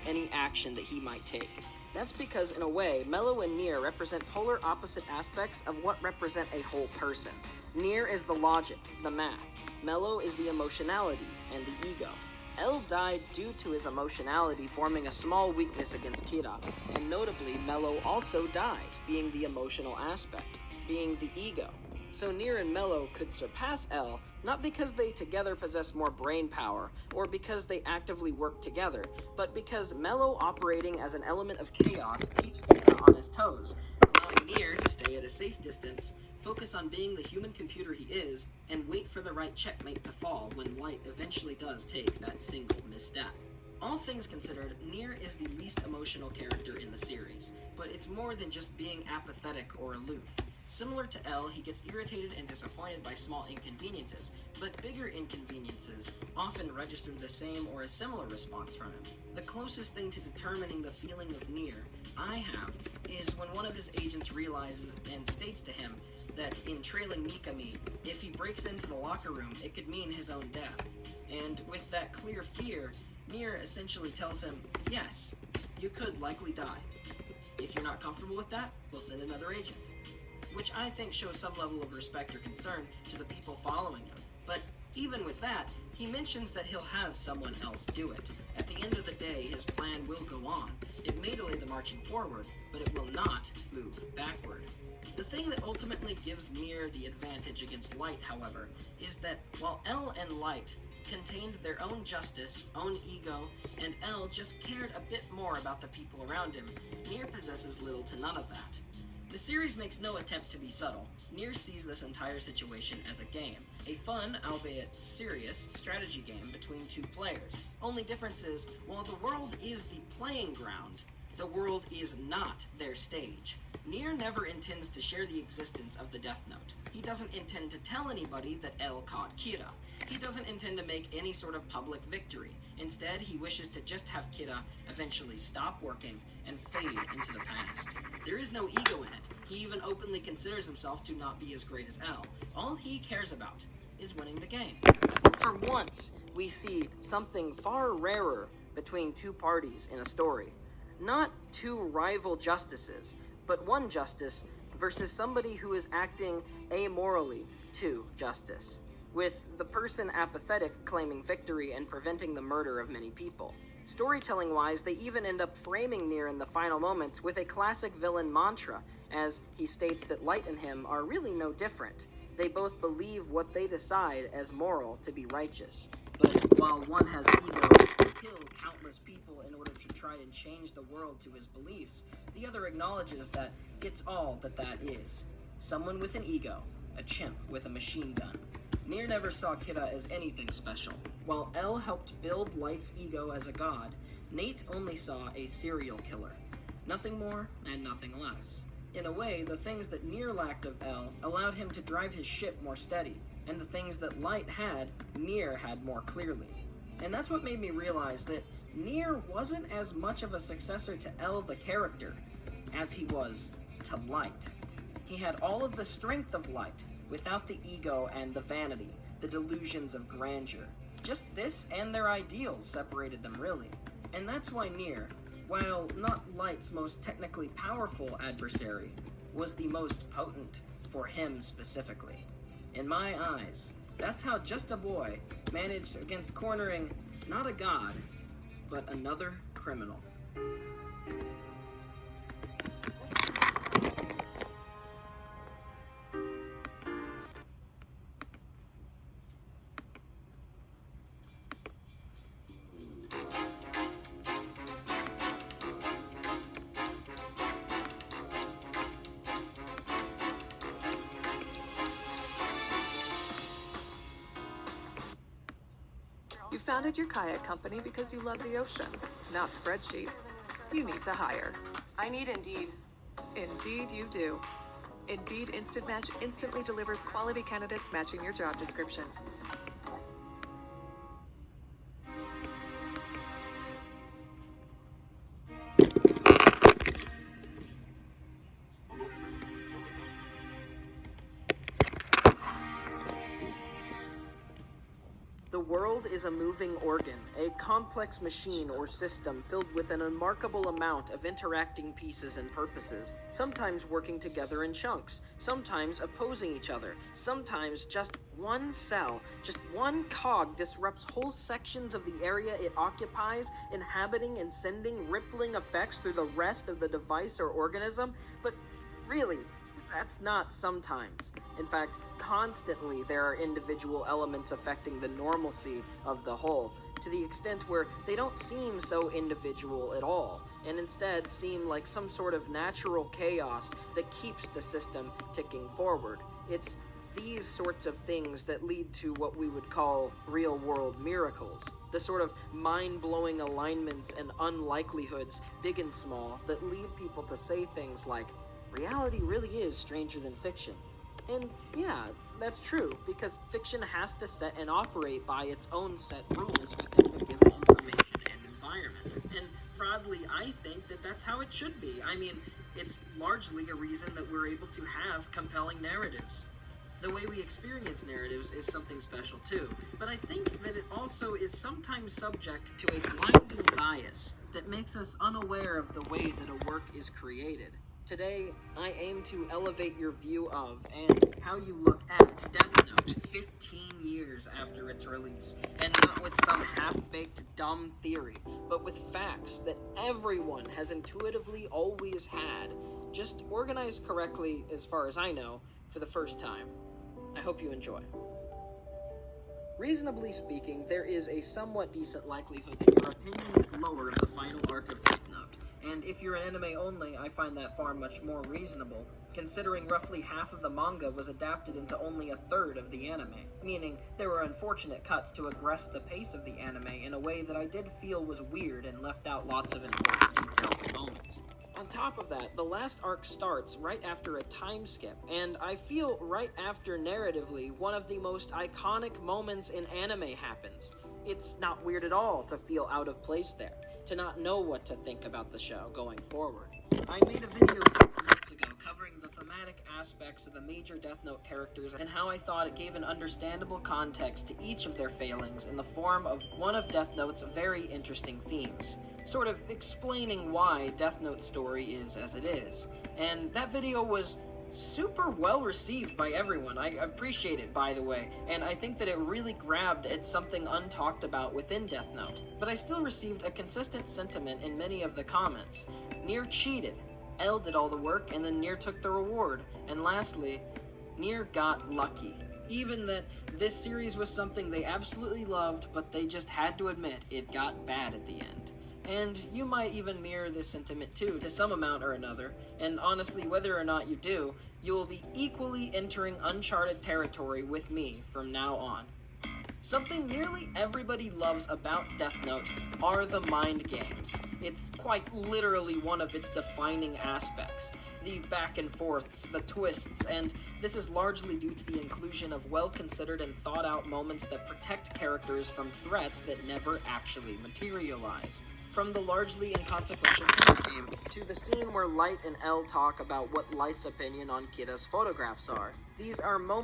any action that he might take. That's because, in a way, Mello and Nier represent polar opposite aspects of what represent a whole person. Nier is the logic, the math. Mello is the emotionality and the ego. L died due to his emotionality forming a small weakness against Kira, and notably, Mello also dies, being the emotional aspect, being the ego. So Nier and Mello could surpass L, not because they together possess more brain power, or because they actively work together, but because Mello operating as an element of chaos keeps Kira on his toes, allowing Nier to stay at a safe distance, focus on being the human computer he is, and wait for the right checkmate to fall when Light eventually does take that single misstep. All things considered, Nier is the least emotional character in the series, but it's more than just being apathetic or aloof. Similar to L, he gets irritated and disappointed by small inconveniences, but bigger inconveniences often register the same or a similar response from him. The closest thing to determining the feeling of Nier I have is when one of his agents realizes and states to him that in trailing Mikami, if he breaks into the locker room, it could mean his own death. And with that clear fear, Nier essentially tells him, yes, you could likely die. If you're not comfortable with that, we'll send another agent. Which I think shows some level of respect or concern to the people following him. But even with that, he mentions that he'll have someone else do it. At the end of the day, his plan will go on. It may delay the marching forward, but it will not move backward. The thing that ultimately gives Nier the advantage against Light, however, is that while L and Light contained their own justice, own ego, and L just cared a bit more about the people around him, Nier possesses little to none of that. The series makes no attempt to be subtle. Nier sees this entire situation as a game, a fun, albeit serious, strategy game between two players. Only difference is, while the world is the playing ground, the world is not their stage. Nier never intends to share the existence of the Death Note. He doesn't intend to tell anybody that L caught Kira. He doesn't intend to make any sort of public victory. Instead, he wishes to just have Kira eventually stop working and fade into the past. There is no ego in it. He even openly considers himself to not be as great as L. All he cares about is winning the game. For once, we see something far rarer between two parties in a story. Not two rival justices, but one justice versus somebody who is acting amorally to justice, with the person apathetic claiming victory and preventing the murder of many people. Storytelling-wise, they even end up framing Nier in the final moments with a classic villain mantra, as he states that Light and him are really no different. They both believe what they decide as moral to be righteous. But while one has ego to kill countless people in order to try and change the world to his beliefs, the other acknowledges that it's all that that is. Someone with an ego, a chimp with a machine gun. Nier never saw Kira as anything special. While L helped build Light's ego as a god, Nate only saw a serial killer. Nothing more and nothing less. In a way, the things that Nier lacked of L allowed him to drive his ship more steady, and the things that Light had, Nier had more clearly. And that's what made me realize that Nier wasn't as much of a successor to L the character as he was to Light. He had all of the strength of Light, without the ego and the vanity, the delusions of grandeur. Just this and their ideals separated them really. And that's why Nier, while not Light's most technically powerful adversary, was the most potent for him specifically. In my eyes, that's how just a boy managed against cornering not a god, but another criminal. You founded your kayak company because you love the ocean, not spreadsheets. You need to hire. I need Indeed. Indeed you do. Indeed Instant Match instantly delivers quality candidates matching your job description. The world is a moving organ, a complex machine or system filled with an unremarkable amount of interacting pieces and purposes, sometimes working together in chunks, sometimes opposing each other, sometimes just one cell, just one cog disrupts whole sections of the area it occupies, inhabiting and sending rippling effects through the rest of the device or organism. But really, that's not sometimes. In fact, constantly there are individual elements affecting the normalcy of the whole, to the extent where they don't seem so individual at all, and instead seem like some sort of natural chaos that keeps the system ticking forward. It's these sorts of things that lead to what we would call real-world miracles, the sort of mind-blowing alignments and unlikelihoods, big and small, that lead people to say things like, reality really is stranger than fiction. And yeah, that's true, because fiction has to set and operate by its own set rules within the given information and environment. And broadly, I think that that's how it should be. I mean, it's largely a reason that we're able to have compelling narratives. The way we experience narratives is something special too, but I think that it also is sometimes subject to a blinding bias that makes us unaware of the way that a work is created. Today, I aim to elevate your view of and how you look at Death Note 15 years after its release, and not with some half-baked dumb theory, but with facts that everyone has intuitively always had, just organized correctly, as far as I know, for the first time. I hope you enjoy. Reasonably speaking, there is a somewhat decent likelihood that your opinion is lower of the final arc of Death Note. And if you're anime only, I find that far much more reasonable, considering roughly half of the manga was adapted into only a third of the anime, meaning there were unfortunate cuts to aggress the pace of the anime in a way that I did feel was weird and left out lots of important details and moments. On top of that, the last arc starts right after a time skip, and I feel right after narratively one of the most iconic moments in anime happens. It's not weird at all to feel out of place there, to not know what to think about the show going forward. I made a video 6 months ago covering the thematic aspects of the major Death Note characters and how I thought it gave an understandable context to each of their failings in the form of one of Death Note's very interesting themes, sort of explaining why Death Note's story is as it is. And that video was super well received by everyone. I appreciate it, by the way, and I think that it really grabbed at something untalked about within Death Note. But I still received a consistent sentiment in many of the comments. Nier cheated. L did all the work, and then Nier took the reward. And lastly, Nier got lucky. Even that this series was something they absolutely loved, but they just had to admit it got bad at the end. And you might even mirror this sentiment too, to some amount or another, and honestly, whether or not you do, you will be equally entering uncharted territory with me from now on. Something nearly everybody loves about Death Note are the mind games. It's quite literally one of its defining aspects. The back and forths, the twists, and this is largely due to the inclusion of well-considered and thought-out moments that protect characters from threats that never actually materialize. From the largely inconsequential game to the scene where Light and L talk about what Light's opinion on Kira's photographs are. These are moments